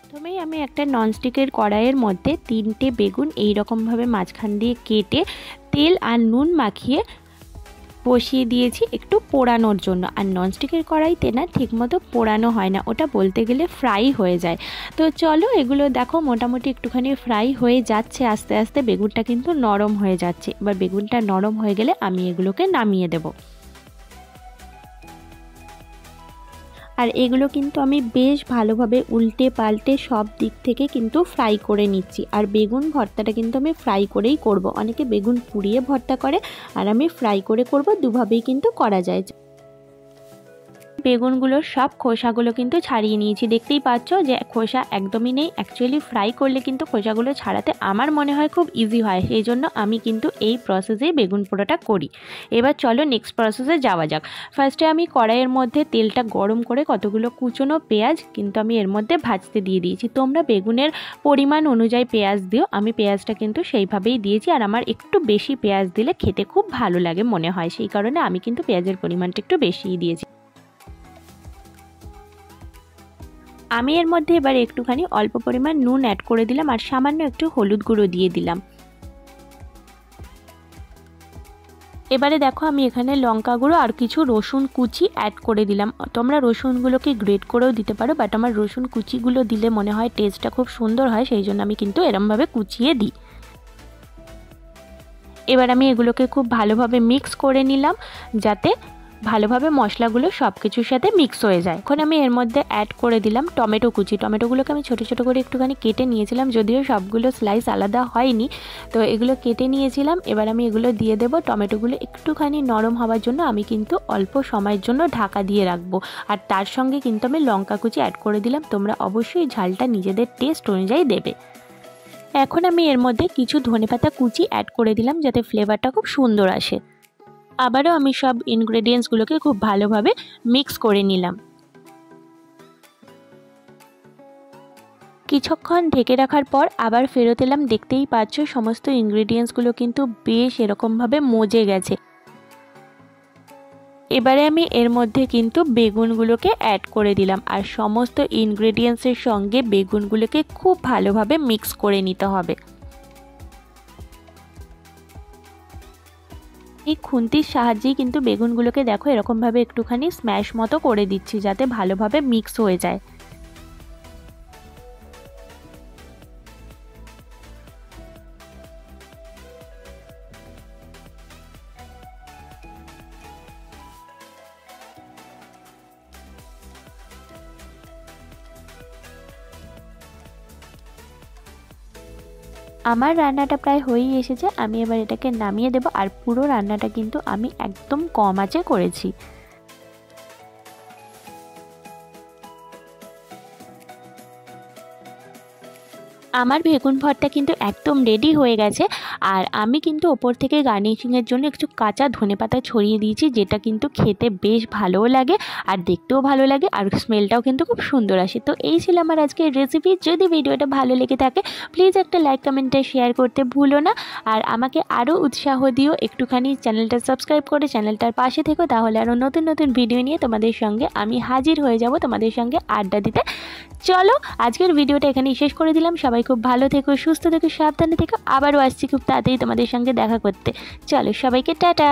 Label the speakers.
Speaker 1: প্রথমেই আমি একটা ননস্টিকের কড়াইয়ের মধ্যে 3টে বেগুন এই রকমভাবে মাঝখান দিয়ে কেটে তেল আর নুন মাখিয়ে বসিয়ে দিয়েছি একটু পোড়ানোর জন্য। আর ননস্টিকের কড়াইতে না ঠিকমতো পোড়ানো হয় না, ওটা বলতে গেলে ফ্রাই হয়ে যায়। তো চলো এগুলো দেখো মোটামুটি একটুখানি ফ্রাই হয়ে যাচ্ছে, আস্তে আস্তে বেগুনটা কিন্তু নরম হয়ে যাচ্ছে। এবার বেগুনটা নরম হয়ে গেলে আমি এগুলোকে নামিয়ে দেবো। আর এগুলো কিন্তু আমি বেশ ভালোভাবে উল্টে পাল্টে সব দিক থেকে কিন্তু ফ্রাই করে নিচ্ছি। আর বেগুন ভর্তাটা কিন্তু আমি ফ্রাই করেই করব। অনেকে বেগুন পুড়িয়ে ভর্তা করে, আর আমি ফ্রাই করে করব, দুভাবেই কিন্তু করা যায়। বেগুনগুলোর সব খোসাগুলো কিন্তু ছাড়িয়ে নিয়েছি, দেখতেই পাচ্ছ যে খোসা একদমই নেই। অ্যাকচুয়ালি ফ্রাই করলে কিন্তু খোসাগুলো ছাড়াতে আমার মনে হয় খুব ইজি হয়, সেই জন্য আমি কিন্তু এই প্রসেসেই বেগুন পোড়াটা করি। এবার চলো নেক্সট প্রসেসে যাওয়া যাক। ফার্স্টে আমি কড়াইয়ের মধ্যে তেলটা গরম করে কতগুলো কুচনো পেঁয়াজ কিন্তু আমি এর মধ্যে ভাজতে দিয়ে দিয়েছি। তোমরা বেগুনের পরিমাণ অনুযায়ী পেঁয়াজ দিও, আমি পেঁয়াজটা কিন্তু সেইভাবেই দিয়েছি। আর আমার একটু বেশি পেঁয়াজ দিলে খেতে খুব ভালো লাগে মনে হয়, সেই কারণে আমি কিন্তু পেঁয়াজের পরিমাণটা একটু বেশিই দিয়েছি। আমি এর মধ্যে এবার একটুখানি অল্প পরিমাণ নুন অ্যাড করে দিলাম আর সামান্য একটু হলুদ গুঁড়ো দিয়ে দিলাম। এবারে দেখো আমি এখানে লঙ্কা গুঁড়ো আর কিছু রসুন কুচি অ্যাড করে দিলাম। তোমরা রসুনগুলোকে গ্রেট করেও দিতে পারো, বাট আমার রসুন কুচিগুলো দিলে মনে হয় টেস্টটা খুব সুন্দর হয়, সেই জন্য আমি কিন্তু এরমভাবে কুচিয়ে দিই। এবার আমি এগুলোকে খুব ভালোভাবে মিক্স করে নিলাম, যাতে ভালোভাবে মশলাগুলো সব কিছুর সাথে মিক্স হয়ে যায়। এখন আমি এর মধ্যে অ্যাড করে দিলাম টমেটো কুচি। টমেটোগুলোকে আমি ছোটো ছোটো করে একটুখানি কেটে নিয়েছিলাম, যদিও সবগুলো স্লাইস আলাদা হয়নি, তো এগুলো কেটে নিয়েছিলাম। এবার আমি এগুলো দিয়ে দেবো। টমেটোগুলো একটুখানি নরম হওয়ার জন্য আমি কিন্তু অল্প সময়ের জন্য ঢাকা দিয়ে রাখবো। আর তার সঙ্গে কিন্তু আমি লঙ্কা কুচি অ্যাড করে দিলাম। তোমরা অবশ্যই ঝালটা নিজেদের টেস্ট অনুযায়ী দেবে। এখন আমি এর মধ্যে কিছু ধনেপাতা কুচি অ্যাড করে দিলাম, যাতে ফ্লেভারটা খুব সুন্দর আসে। আবারও আমি সব ইনগ্রেডিয়েন্টসগুলোকে খুব ভালোভাবে মিক্স করে নিলাম। কিছুক্ষণ ঢেকে রাখার পর আবার ফেরত এলাম। দেখতেই পাচ্ছ সমস্ত ইনগ্রেডিয়েন্টসগুলো কিন্তু বেশ এরকমভাবে মজে গেছে। এবারে আমি এর মধ্যে কিন্তু বেগুনগুলোকে অ্যাড করে দিলাম, আর সমস্ত ইনগ্রেডিয়েন্টসের সঙ্গে বেগুনগুলোকে খুব ভালোভাবে মিক্স করে নিতে হবে। এই খুন্তির সাহায্যেই কিন্তু বেগুনগুলোকে দেখো এরকমভাবে একটুখানি স্ম্যাশ মতো করে দিচ্ছি, যাতে ভালোভাবে মিক্স হয়ে যায়। আমার রান্নাটা প্রায় হয়েই এসেছে, আমি এবার এটাকে নামিয়ে দেব। আর পুরো রান্নাটা কিন্তু আমি একদম কম আঁচে করেছি। আমার বেগুন ভর্তা কিন্তু একদম রেডি হয়ে গেছে। আর আমি কিন্তু ওপর থেকে গার্নিশিংয়ের জন্য একটু কাঁচা ধনেপাতা ছড়িয়ে দিয়েছি, যেটা কিন্তু খেতে বেশ ভালোও লাগে আর দেখতেও ভালো লাগে, আর স্মেলটাও কিন্তু খুব সুন্দর আসে। তো এই ছিল আমার আজকের রেসিপি। যদি ভিডিওটা ভালো লেগে থাকে প্লিজ একটা লাইক কমেন্টে শেয়ার করতে ভুলো না। আর আমাকে আরও উৎসাহ দিও, একটুখানি চ্যানেলটা সাবস্ক্রাইব করে চ্যানেলটার পাশে থেকো, তাহলে আরও নতুন নতুন ভিডিও নিয়ে তোমাদের সঙ্গে আমি হাজির হয়ে যাব, তোমাদের সঙ্গে আড্ডা দিতে। চলো আজকের ভিডিওটা এখানেই শেষ করে দিলাম। সবাই খুব ভালো থেকো, সুস্থ থেকো, সাবধানে থেকো। আবারও আসছি খুব তাড়াতাড়ি তোমাদের সঙ্গে দেখা করতে। চলো সবাইকে টাটা।